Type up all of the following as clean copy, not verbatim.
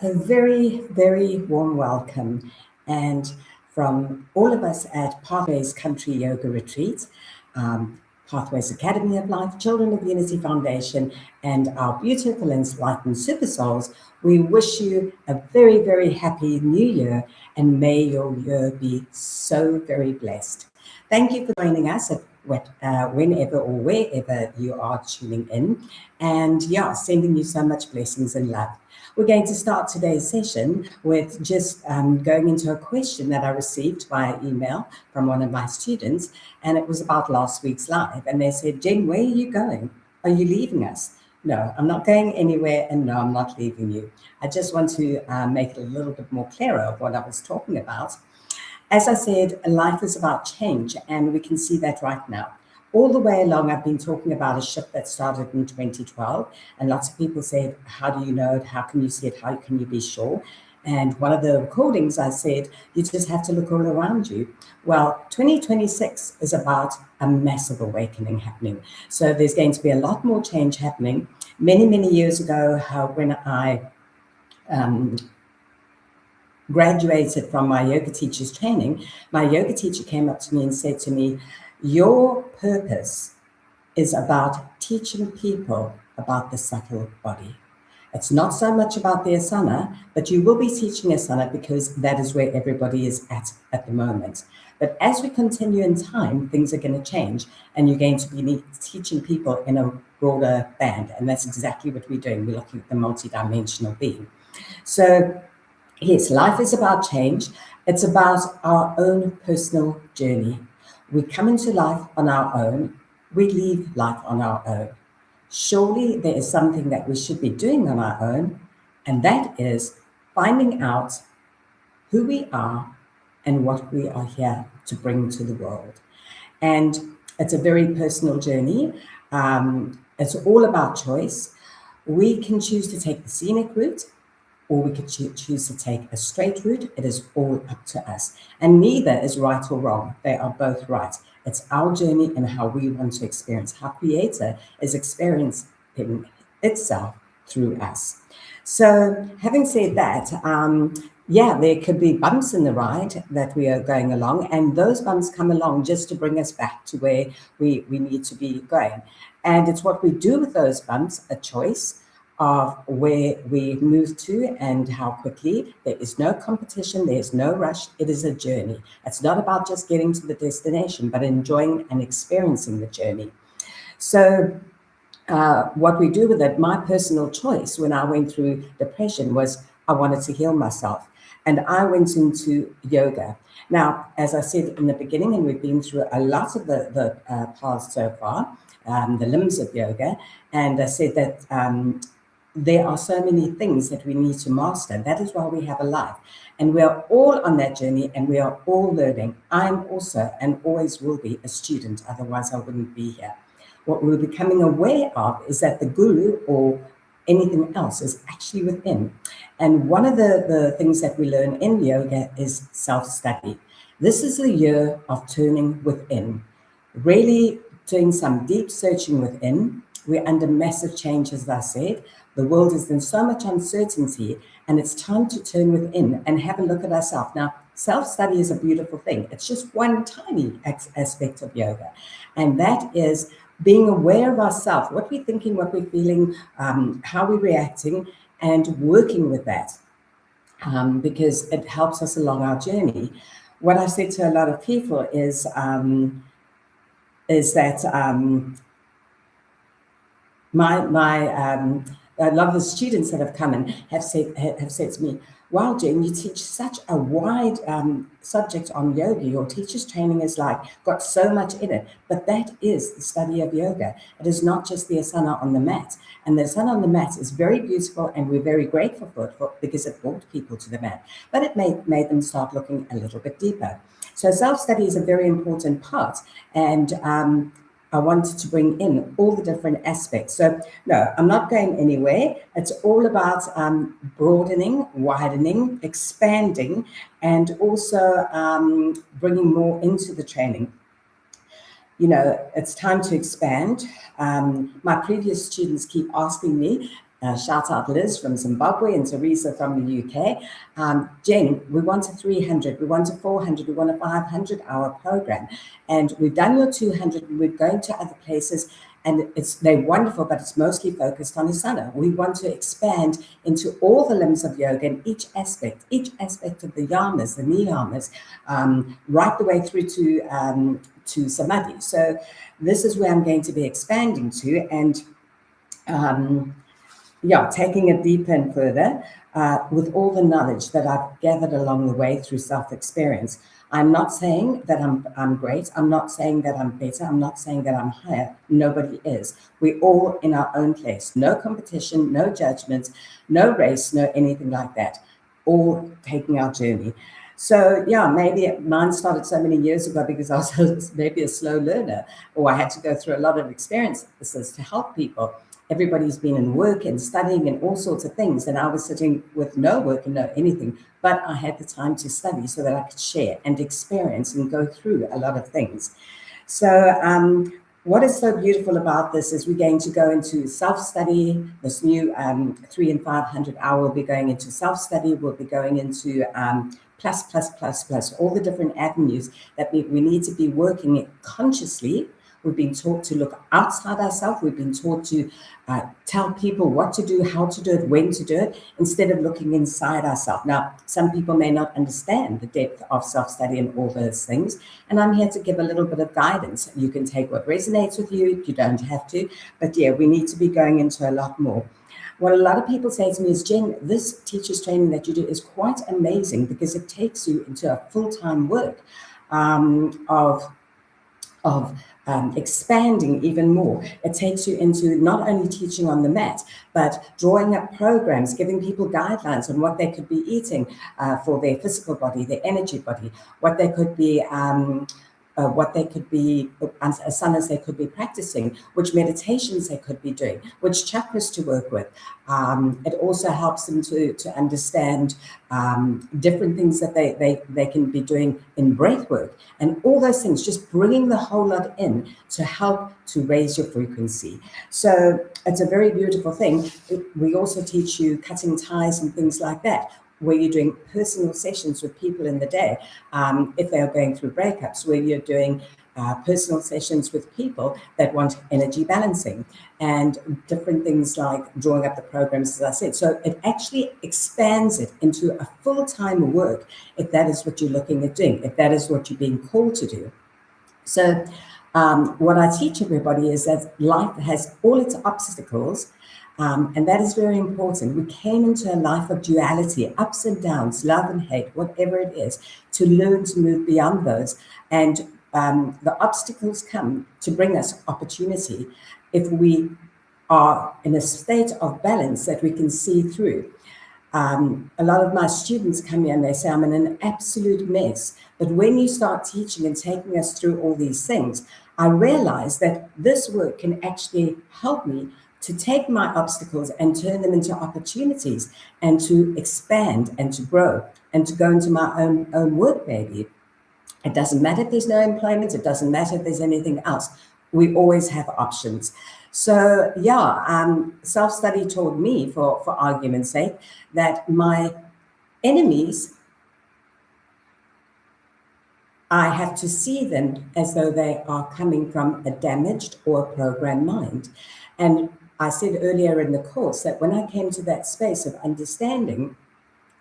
A very, very warm welcome. And from all of us at Pathways Country Yoga Retreat, Pathways Academy of Life, Children of Unity Foundation, and our beautiful enlightened super souls, we wish you a very, very happy new year, and may your year be so very blessed. Thank you for joining us at whenever or wherever you are tuning in, and sending you so much blessings and love. We're going to start today's session with just going into a question that I received via email from one of my students, and it was about last week's live. And they said, Jen, where are you going? Are you leaving us? No, I'm not going anywhere, and no, I'm not leaving you. I just want to make it a little bit more clearer of what I was talking about. As I said, life is about change, and we can see that right now. All the way along, I've been talking about a shift that started in 2012, and lots of people said, how do you know it? How can you see it? How can you be sure? And one of the recordings, I said, you just have to look all around you. Well, 2026 is about a massive awakening happening. So there's going to be a lot more change happening. Many, many years ago, when I graduated from my yoga teacher's training, my yoga teacher came up to me and said to me, your purpose is about teaching people about the subtle body. It's not so much about the asana, but you will be teaching asana because that is where everybody is at the moment. But as we continue in time, things are going to change, and you're going to be teaching people in a broader band. And that's exactly what we're doing. We're looking at the multi-dimensional being. So yes, life is about change. It's about our own personal journey. We come into life on our own. We leave life on our own. Surely there is something that we should be doing on our own, and that is finding out who we are and what we are here to bring to the world. And it's a very personal journey. It's all about choice. We can choose to take the scenic route, or we could choose to take a straight route. It is all up to us. And neither is right or wrong. They are both right. It's our journey and how we want to experience, how Creator is experiencing itself through us. So having said that, there could be bumps in the ride that we are going along, and those bumps come along just to bring us back to where we need to be going. And it's what we do with those bumps, a choice of where we move to and how quickly. There is no competition, there's no rush, it is a journey. It's not about just getting to the destination, but enjoying and experiencing the journey. So what we do with it, my personal choice when I went through depression was I wanted to heal myself. And I went into yoga. Now, as I said in the beginning, and we've been through a lot of the paths so far, the limbs of yoga, and I said that there are so many things that we need to master. That is why we have a life. And we are all on that journey, and we are all learning. I'm also, and always will be, a student. Otherwise, I wouldn't be here. What we're becoming aware of is that the guru or anything else is actually within. And one of the things that we learn in yoga is self-study. This is a year of turning within, really doing some deep searching within. We're under massive change, as I said. The world is in so much uncertainty, and it's time to turn within and have a look at ourselves. Now, self-study is a beautiful thing. It's just one tiny aspect of yoga, and that is being aware of ourselves, what we're thinking, what we're feeling, how we're reacting, and working with that, because it helps us along our journey. What I've said to a lot of people is that a lot of the students that have come and have said to me, wow, Jen, you teach such a wide subject on yoga. Your teacher's training is got so much in it. But that is the study of yoga. It is not just the asana on the mat. And the asana on the mat is very beautiful, and we're very grateful for it because it brought people to the mat. But it made them start looking a little bit deeper. So self-study is a very important part. And I wanted to bring in all the different aspects. So no, I'm not going anywhere. It's all about broadening, widening, expanding, and also bringing more into the training. It's time to expand. My previous students keep asking me, Shout out Liz from Zimbabwe and Teresa from the UK. Jen, we want a 300, we want a 400, we want a 500-hour program. And we've done your 200, and we're going to other places. And they're wonderful, but it's mostly focused on Asana. We want to expand into all the limbs of yoga and each aspect of the yamas, the niyamas, right the way through to samadhi. So this is where I'm going to be expanding to, and taking it deeper and further with all the knowledge that I've gathered along the way through self-experience. I'm not saying that I'm great. I'm not saying that I'm better. I'm not saying that I'm higher. Nobody is. We're all in our own place. No competition, no judgment, no race, no anything like that. All taking our journey. So maybe mine started so many years ago because I was maybe a slow learner, or I had to go through a lot of experiences to help people. Everybody's been in work and studying and all sorts of things, and I was sitting with no work and no anything, but I had the time to study so that I could share and experience and go through a lot of things. So what is so beautiful about this is we're going to go into self-study. This new 3 and 500 hour will be going into self-study. We'll be going into plus, all the different avenues that we need to be working consciously. We've been taught to look outside ourselves. We've been taught to tell people what to do, how to do it, when to do it, instead of looking inside ourselves. Now, some people may not understand the depth of self-study and all those things, and I'm here to give a little bit of guidance. You can take what resonates with you. You don't have to, but we need to be going into a lot more. What a lot of people say to me is, Jen, this teacher's training that you do is quite amazing because it takes you into a full-time work of expanding even more. It takes you into not only teaching on the mat, but drawing up programs, giving people guidelines on what they could be eating for their physical body, their energy body, what they could be asanas they could be practicing, which meditations they could be doing, which chakras to work with. It also helps them to understand different things that they can be doing in breath work, and all those things, just bringing the whole lot in to help to raise your frequency. So it's a very beautiful thing. We also teach you cutting ties and things like that, where you're doing personal sessions with people in the day, if they're going through breakups, where you're doing personal sessions with people that want energy balancing and different things like drawing up the programs, as I said. So it actually expands it into a full-time work if that is what you're looking at doing, if that is what you're being called to do. So what I teach everybody is that life has all its obstacles, and that is very important. We came into a life of duality, ups and downs, love and hate, whatever it is, to learn to move beyond those. And the obstacles come to bring us opportunity if we are in a state of balance that we can see through. A lot of my students come here and they say, I'm in an absolute mess. But when you start teaching and taking us through all these things, I realize that this work can actually help me to take my obstacles and turn them into opportunities and to expand and to grow and to go into my own work, maybe. It doesn't matter if there's no employment. It doesn't matter if there's anything else. We always have options. So self-study taught me, for argument's sake, that my enemies, I have to see them as though they are coming from a damaged or a programmed mind. And I said earlier in the course that when I came to that space of understanding,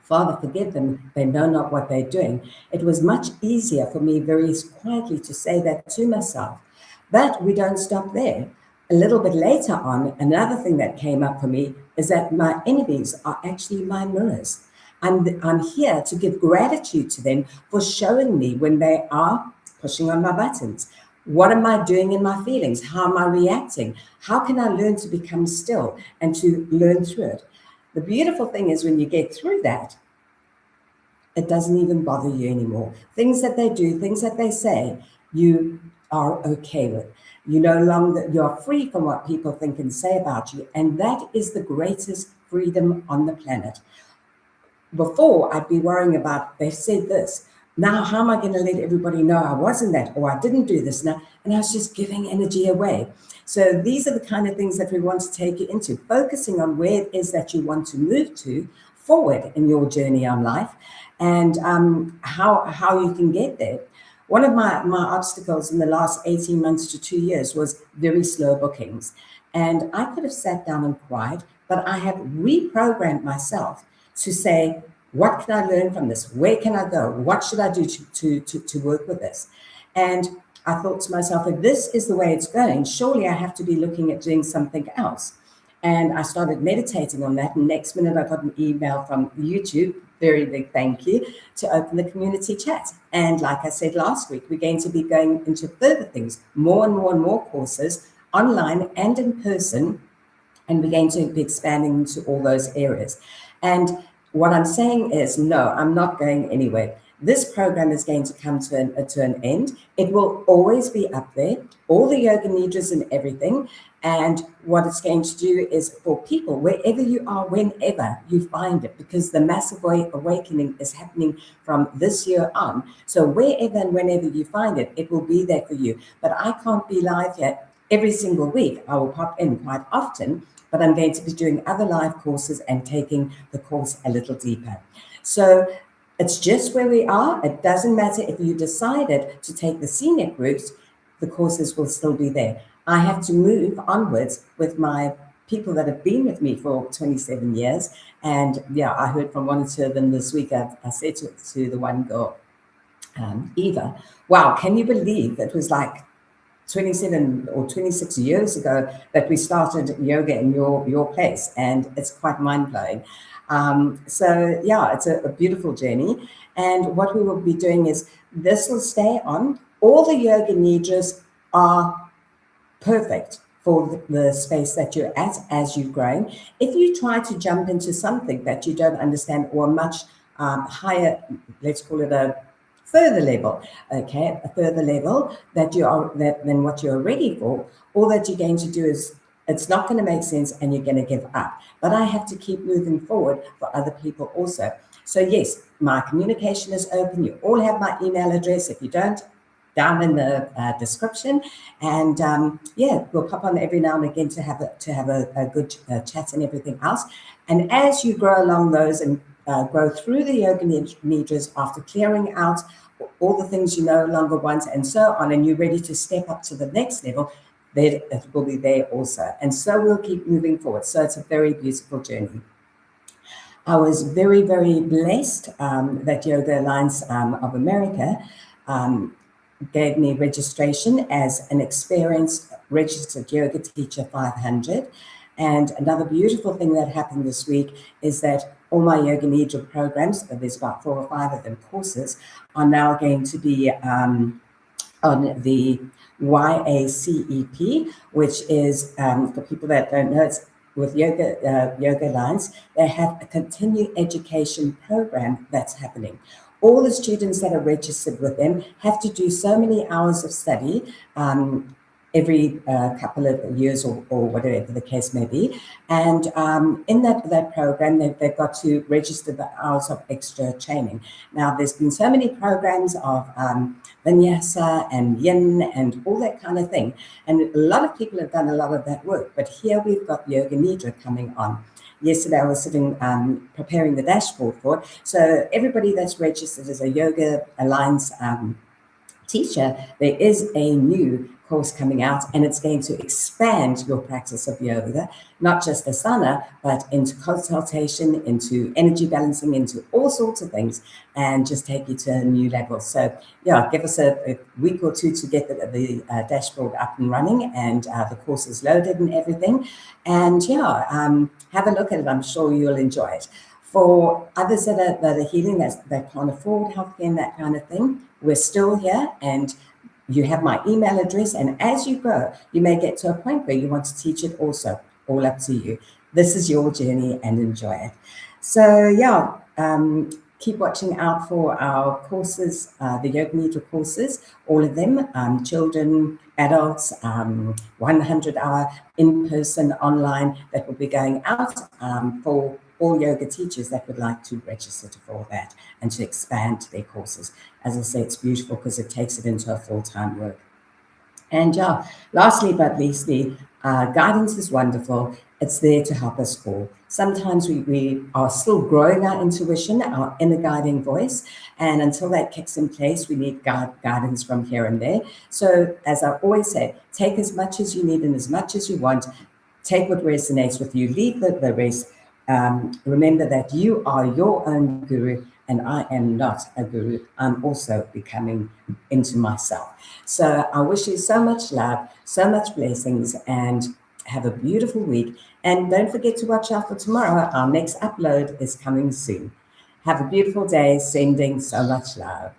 Father, forgive them, they know not what they're doing, it was much easier for me very quietly to say that to myself. But we don't stop there. A little bit later on, another thing that came up for me is that my enemies are actually my mirrors. I'm here to give gratitude to them for showing me when they are pushing on my buttons. What am I doing in my feelings? How am I reacting? How can I learn to become still and to learn through it? The beautiful thing is when you get through that, it doesn't even bother you anymore. Things that they do, things that they say, you are okay with. You no longer, you're free from what people think and say about you. And that is the greatest freedom on the planet. Before, I'd be worrying about, they said this, now how am I going to let everybody know I wasn't that, or I didn't do this now? And I was just giving energy away. So these are the kind of things that we want to take you into, focusing on where it is that you want to move to forward in your journey on life, and how you can get there. One of my obstacles in the last 18 months to 2 years was very slow bookings. And I could have sat down and cried, but I have reprogrammed myself to say, what can I learn from this? Where can I go? What should I do to work with this? And I thought to myself, if this is the way it's going, surely I have to be looking at doing something else. And I started meditating on that. And next minute, I got an email from YouTube, very big thank you, to open the community chat. And like I said last week, we're going to be going into further things, more and more and more courses, online and in person. And we're going to be expanding into all those areas. And what I'm saying is, no, I'm not going anywhere. This program is going to come to an end. It will always be up there, all the yoga nidras and everything. And what it's going to do is for people, wherever you are, whenever you find it, because the massive awakening is happening from this year on. So wherever and whenever you find it, it will be there for you. But I can't be live yet every single week. I will pop in quite often, but I'm going to be doing other live courses and taking the course a little deeper. So it's just where we are. It doesn't matter if you decided to take the scenic route, the courses will still be there. I have to move onwards with my people that have been with me for 27 years. And yeah, I heard from one or two of them this week. I said to the one girl, Eva, wow, can you believe it was like 27 or 26 years ago that we started yoga in your place, and it's quite mind-blowing. So yeah, it's a beautiful journey. And what we will be doing is this will stay on. All the yoga nidras are perfect for the space that you're at as you're growing. If you try to jump into something that you don't understand, or much higher, let's call it a further level, okay, a further level than what you're ready for, all that you're going to do is it's not going to make sense and you're going to give up. But I have to keep moving forward for other people also. So yes, my communication is open. You all have my email address. If you don't, down in the description. And yeah, we'll pop on every now and again to have a good chat and everything else. And as you grow along those and grow through the yoga nidras, after clearing out all the things you no longer want and so on, and you're ready to step up to the next level, then it will be there also. And so we'll keep moving forward. So it's a very beautiful journey. I was very, very blessed that Yoga Alliance of America gave me registration as an experienced registered yoga teacher 500. And another beautiful thing that happened this week is that all my Yoga Nidra programs, there's about 4 or 5 of them courses, are now going to be on the YACEP, which is, for people that don't know, it's with Yoga Alliance, they have a continuing education program that's happening. All the students that are registered with them have to do so many hours of study every couple of years or whatever the case may be. And in that program, they've got to register the hours of extra training. Now, there's been so many programs of vinyasa and yin and all that kind of thing. And a lot of people have done a lot of that work. But here we've got Yoga Nidra coming on. Yesterday, I was sitting preparing the dashboard for it. So everybody that's registered as a Yoga Alliance teacher, there is a new course coming out, and it's going to expand your practice of yoga, not just asana, but into consultation, into energy balancing, into all sorts of things, and just take you to a new level. So yeah, give us a week or two to get the dashboard up and running, and the course is loaded and everything. And yeah, have a look at it. I'm sure you'll enjoy it. For others that are healing, that can't afford healthcare and that kind of thing, we're still here, and you have my email address. And as you grow, you may get to a point where you want to teach it also, all up to you. This is your journey, and enjoy it. So yeah, keep watching out for our courses, the Yoga Nidra courses, all of them, children, adults, 100-hour in-person, online, that will be going out for all yoga teachers that would like to register for that and to expand their courses. As I say, it's beautiful because it takes it into a full-time work. And yeah, lastly but leastly, guidance is wonderful. It's there to help us all. Sometimes we are still growing our intuition, our inner guiding voice. And until that kicks in place, we need guidance from here and there. So as I always say, take as much as you need and as much as you want. Take what resonates with you, leave the rest. Remember that you are your own guru, and I am not a guru. I'm also becoming into myself. So I wish you so much love, so much blessings, and have a beautiful week. And don't forget to watch out for tomorrow. Our next upload is coming soon. Have a beautiful day, sending so much love.